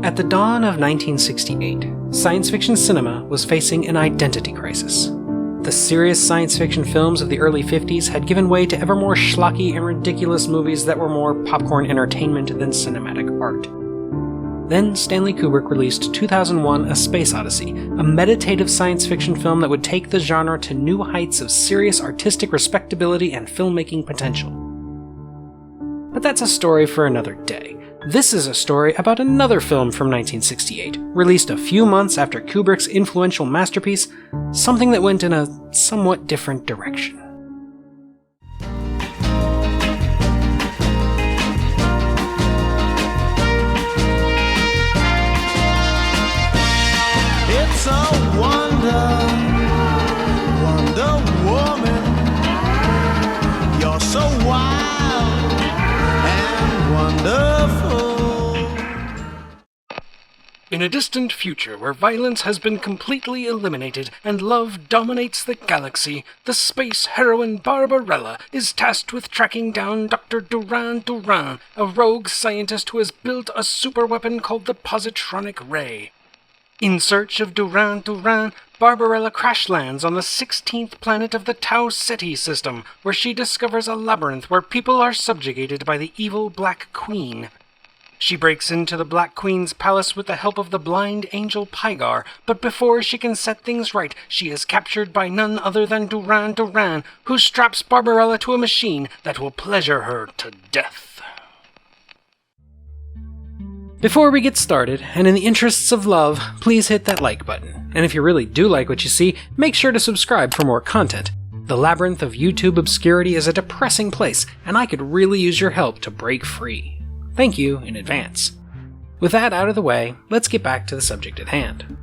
At the dawn of 1968, science fiction cinema was facing an identity crisis. The serious science fiction films of the early 50s had given way to ever more schlocky and ridiculous movies that were more popcorn entertainment than cinematic art. Then Stanley Kubrick released 2001: A Space Odyssey, a meditative science fiction film that would take the genre to new heights of serious artistic respectability and filmmaking potential. But that's a story for another day. This is a story about another film from 1968, released a few months after Kubrick's influential masterpiece, something that went in a somewhat different direction. It's a wonder, Wonder Woman. You're so wild and wonderful. In a distant future where violence has been completely eliminated and love dominates the galaxy, the space heroine Barbarella is tasked with tracking down Dr. Duran, a rogue scientist who has built a superweapon called the Positronic Ray. In search of Duran, Barbarella crash lands on the 16th planet of the Tau Ceti system, where she discovers a labyrinth where people are subjugated by the evil Black Queen. She breaks into the Black Queen's palace with the help of the blind angel Pygar, but before she can set things right, she is captured by none other than Duran, who straps Barbarella to a machine that will pleasure her to death. Before we get started, and in the interests of love, please hit that like button. And if you really do like what you see, make sure to subscribe for more content. The labyrinth of YouTube obscurity is a depressing place, and I could really use your help to break free. Thank you in advance. With that out of the way, let's get back to the subject at hand.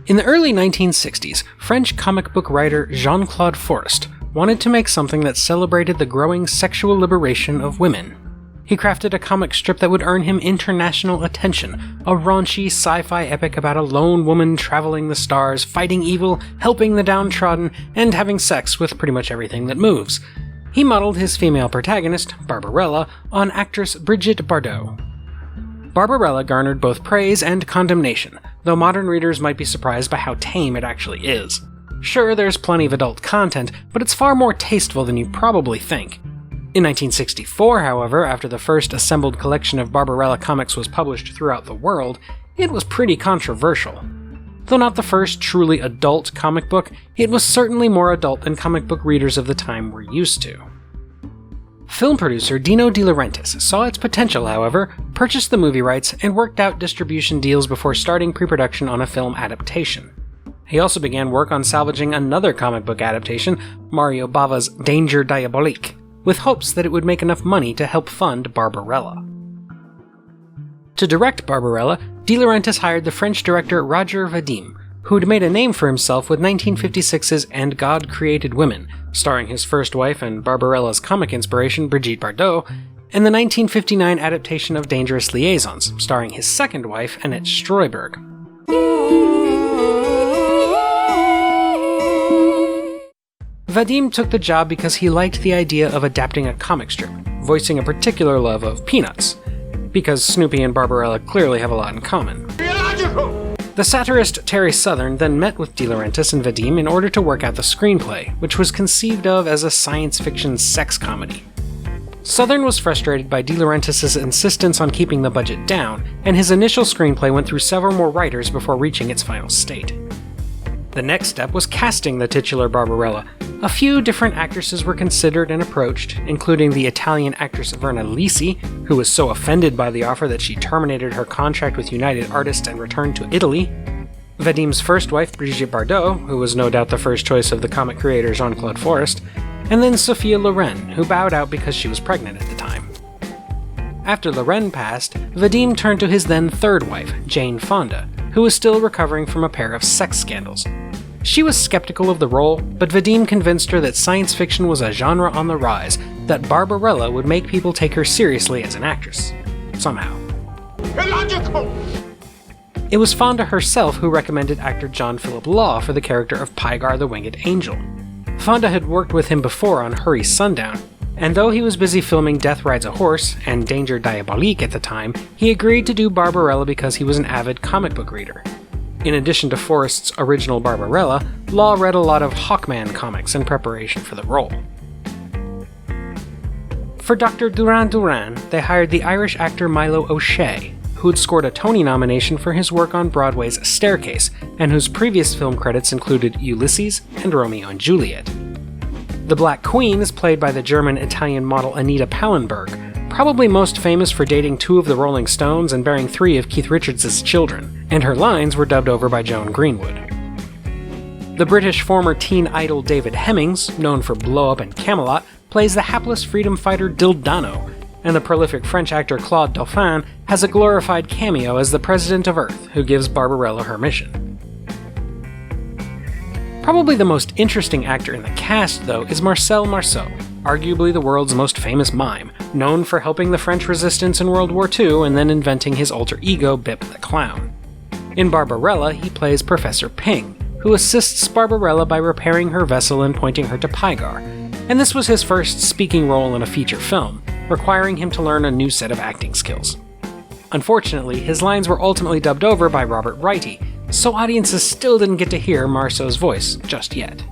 In the early 1960s, French comic book writer Jean-Claude Forest wanted to make something that celebrated the growing sexual liberation of women. He crafted a comic strip that would earn him international attention, a raunchy sci-fi epic about a lone woman traveling the stars, fighting evil, helping the downtrodden, and having sex with pretty much everything that moves. He modeled his female protagonist, Barbarella, on actress Brigitte Bardot. Barbarella garnered both praise and condemnation, though modern readers might be surprised by how tame it actually is. Sure, there's plenty of adult content, but it's far more tasteful than you probably think. In 1964, however, after the first assembled collection of Barbarella comics was published throughout the world, it was pretty controversial. Though not the first truly adult comic book, it was certainly more adult than comic book readers of the time were used to. Film producer Dino De Laurentiis saw its potential, however, purchased the movie rights, and worked out distribution deals before starting pre-production on a film adaptation. He also began work on salvaging another comic book adaptation, Mario Bava's Danger Diabolique, with hopes that it would make enough money to help fund Barbarella. To direct Barbarella, De Laurentiis hired the French director Roger Vadim, who'd made a name for himself with 1956's And God Created Women, starring his first wife and Barbarella's comic inspiration Brigitte Bardot, and the 1959 adaptation of Dangerous Liaisons, starring his second wife Annette Streuberg. Vadim took the job because he liked the idea of adapting a comic strip, voicing a particular love of Peanuts, because Snoopy and Barbarella clearly have a lot in common. The satirist Terry Southern then met with De Laurentiis and Vadim in order to work out the screenplay, which was conceived of as a science fiction sex comedy. Southern was frustrated by De Laurentiis' insistence on keeping the budget down, and his initial screenplay went through several more writers before reaching its final state. The next step was casting the titular Barbarella. A few different actresses were considered and approached, including the Italian actress Verna Lisi, who was so offended by the offer that she terminated her contract with United Artists and returned to Italy, Vadim's first wife Brigitte Bardot, who was no doubt the first choice of the comic creator Jean-Claude Forest, and then Sophia Loren, who bowed out because she was pregnant at the time. After Loren passed, Vadim turned to his then third wife, Jane Fonda, who was still recovering from a pair of sex scandals. She was skeptical of the role, but Vadim convinced her that science fiction was a genre on the rise, that Barbarella would make people take her seriously as an actress. Somehow. Illogical! It was Fonda herself who recommended actor John Philip Law for the character of Pygar the Winged Angel. Fonda had worked with him before on Hurry Sundown, and though he was busy filming Death Rides a Horse and Danger Diabolique at the time, he agreed to do Barbarella because he was an avid comic book reader. In addition to Forrest's original Barbarella, Law read a lot of Hawkman comics in preparation for the role. For Dr. Duran Duran, they hired the Irish actor Milo O'Shea, who had scored a Tony nomination for his work on Broadway's Staircase, and whose previous film credits included Ulysses and Romeo and Juliet. The Black Queen is played by the German-Italian model Anita Pallenberg, probably most famous for dating 2 of the Rolling Stones and bearing 3 of Keith Richards' children, and her lines were dubbed over by Joan Greenwood. The British former teen idol David Hemmings, known for Blow Up and Camelot, plays the hapless freedom fighter Dildano, and the prolific French actor Claude Dauphin has a glorified cameo as the President of Earth, who gives Barbarella her mission. Probably the most interesting actor in the cast, though, is Marcel Marceau, arguably the world's most famous mime, known for helping the French resistance in World War II and then inventing his alter ego Bip the Clown. In Barbarella, he plays Professor Ping, who assists Barbarella by repairing her vessel and pointing her to Pygar, and this was his first speaking role in a feature film, requiring him to learn a new set of acting skills. Unfortunately, his lines were ultimately dubbed over by Robert Wrighty, so audiences still didn't get to hear Marceau's voice just yet.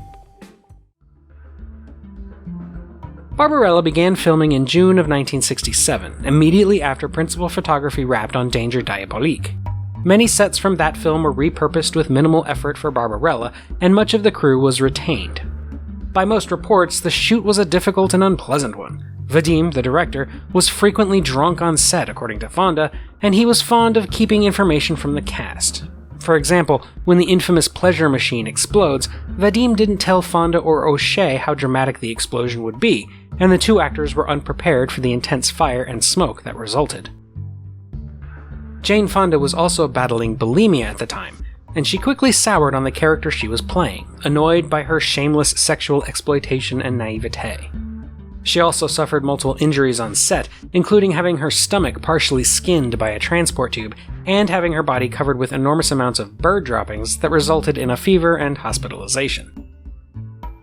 Barbarella began filming in June of 1967, immediately after principal photography wrapped on Danger Diabolique. Many sets from that film were repurposed with minimal effort for Barbarella, and much of the crew was retained. By most reports, the shoot was a difficult and unpleasant one. Vadim, the director, was frequently drunk on set, according to Fonda, and he was fond of keeping information from the cast. For example, when the infamous pleasure machine explodes, Vadim didn't tell Fonda or O'Shea how dramatic the explosion would be, and the 2 actors were unprepared for the intense fire and smoke that resulted. Jane Fonda was also battling bulimia at the time, and she quickly soured on the character she was playing, annoyed by her shameless sexual exploitation and naivete. She also suffered multiple injuries on set, including having her stomach partially skinned by a transport tube, and having her body covered with enormous amounts of bird droppings that resulted in a fever and hospitalization.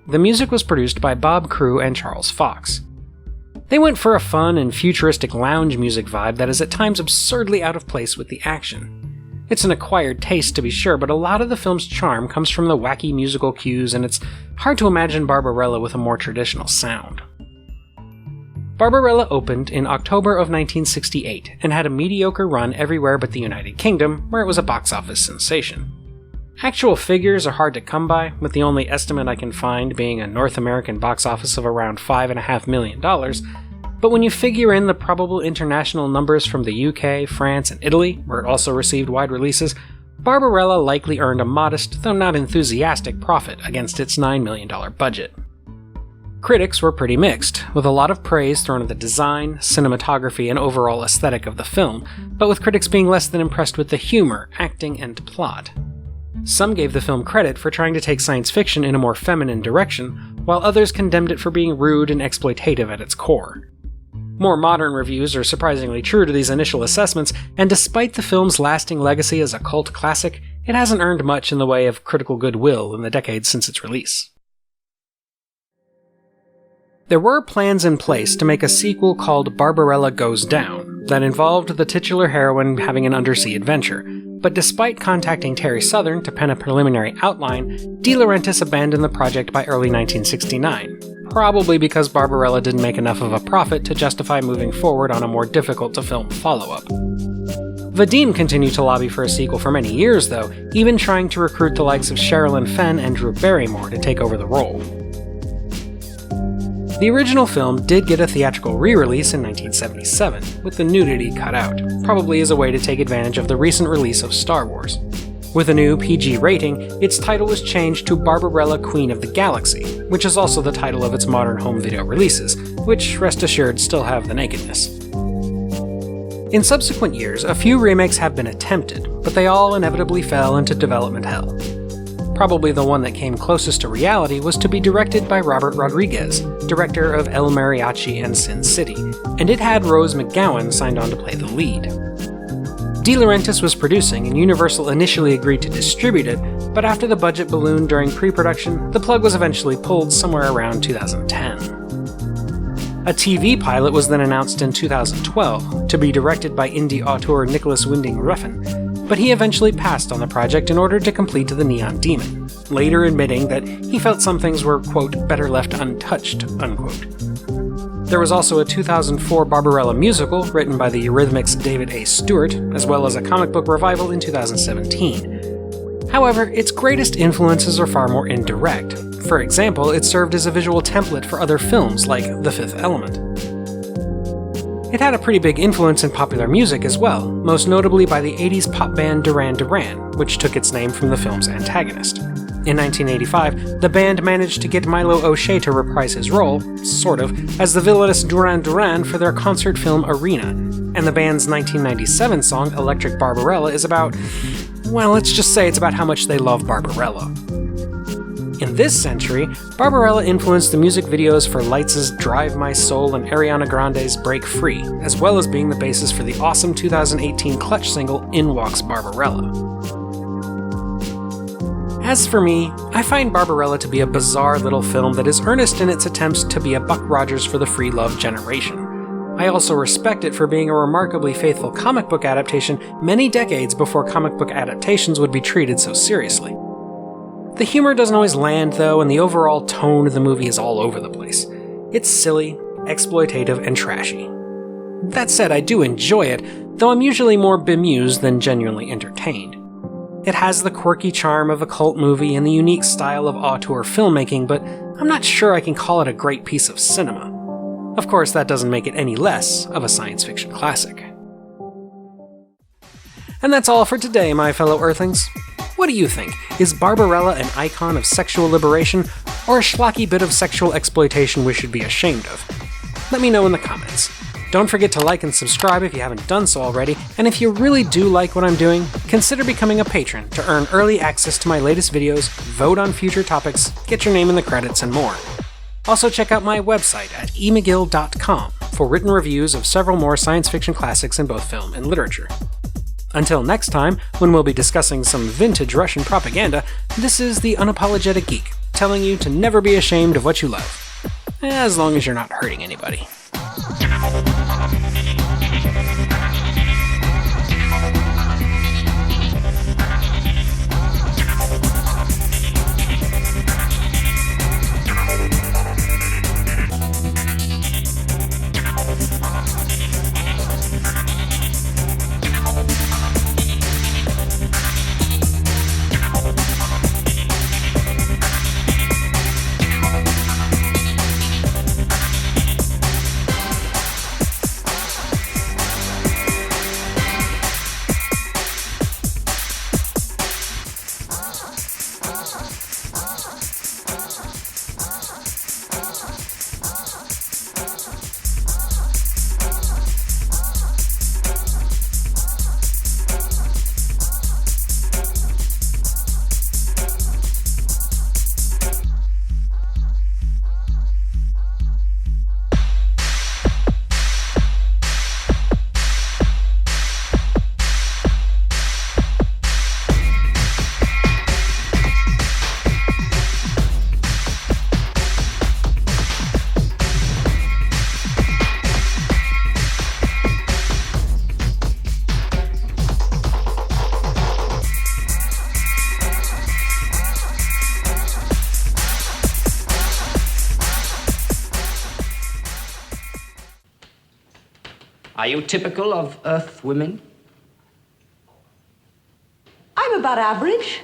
The music was produced by Bob Crewe and Charles Fox. They went for a fun and futuristic lounge music vibe that is at times absurdly out of place with the action. It's an acquired taste to be sure, but a lot of the film's charm comes from the wacky musical cues, and it's hard to imagine Barbarella with a more traditional sound. Barbarella opened in October of 1968 and had a mediocre run everywhere but the United Kingdom, where it was a box office sensation. Actual figures are hard to come by, with the only estimate I can find being a North American box office of around $5.5 million, but when you figure in the probable international numbers from the UK, France, and Italy, where it also received wide releases, Barbarella likely earned a modest, though not enthusiastic, profit against its $9 million budget. Critics were pretty mixed, with a lot of praise thrown at the design, cinematography, and overall aesthetic of the film, but with critics being less than impressed with the humor, acting, and plot. Some gave the film credit for trying to take science fiction in a more feminine direction, while others condemned it for being rude and exploitative at its core. More modern reviews are surprisingly true to these initial assessments, and despite the film's lasting legacy as a cult classic, it hasn't earned much in the way of critical goodwill in the decades since its release. There were plans in place to make a sequel called Barbarella Goes Down that involved the titular heroine having an undersea adventure, but despite contacting Terry Southern to pen a preliminary outline, De Laurentiis abandoned the project by early 1969, probably because Barbarella didn't make enough of a profit to justify moving forward on a more difficult-to-film follow-up. Vadim continued to lobby for a sequel for many years, though, even trying to recruit the likes of Sherilyn Fenn and Drew Barrymore to take over the role. The original film did get a theatrical re-release in 1977, with the nudity cut out, probably as a way to take advantage of the recent release of Star Wars. With a new PG rating, its title was changed to Barbarella Queen of the Galaxy, which is also the title of its modern home video releases, which, rest assured, still have the nakedness. In subsequent years, a few remakes have been attempted, but they all inevitably fell into development hell. Probably the one that came closest to reality was to be directed by Robert Rodriguez, director of El Mariachi and Sin City, and it had Rose McGowan signed on to play the lead. De Laurentiis was producing, and Universal initially agreed to distribute it, but after the budget ballooned during pre-production, the plug was eventually pulled somewhere around 2010. A TV pilot was then announced in 2012 to be directed by indie auteur Nicholas Winding Refn, but he eventually passed on the project in order to complete The Neon Demon, later admitting that he felt some things were, quote, better left untouched, unquote. There was also a 2004 Barbarella musical written by the Eurythmics' David A. Stewart, as well as a comic book revival in 2017. However, its greatest influences are far more indirect. For example, it served as a visual template for other films like The Fifth Element. It had a pretty big influence in popular music as well, most notably by the 80s pop band Duran Duran, which took its name from the film's antagonist. In 1985, the band managed to get Milo O'Shea to reprise his role, sort of, as the villainous Duran Duran for their concert film Arena, and the band's 1997 song Electric Barbarella is about, well, let's just say it's about how much they love Barbarella. In this century, Barbarella influenced the music videos for Lights' Drive My Soul and Ariana Grande's Break Free, as well as being the basis for the awesome 2018 Clutch single In Walks Barbarella. As for me, I find Barbarella to be a bizarre little film that is earnest in its attempts to be a Buck Rogers for the free love generation. I also respect it for being a remarkably faithful comic book adaptation many decades before comic book adaptations would be treated so seriously. The humor doesn't always land, though, and the overall tone of the movie is all over the place. It's silly, exploitative, and trashy. That said, I do enjoy it, though I'm usually more bemused than genuinely entertained. It has the quirky charm of a cult movie and the unique style of auteur filmmaking, but I'm not sure I can call it a great piece of cinema. Of course, that doesn't make it any less of a science fiction classic. And that's all for today, my fellow Earthlings. What do you think? Is Barbarella an icon of sexual liberation, or a schlocky bit of sexual exploitation we should be ashamed of? Let me know in the comments. Don't forget to like and subscribe if you haven't done so already, and if you really do like what I'm doing, consider becoming a patron to earn early access to my latest videos, vote on future topics, get your name in the credits, and more. Also check out my website at emcgill.com for written reviews of several more science fiction classics in both film and literature. Until next time, when we'll be discussing some vintage Russian propaganda, this is the Unapologetic Geek, telling you to never be ashamed of what you love. As long as you're not hurting anybody. Are you typical of Earth women? I'm about average.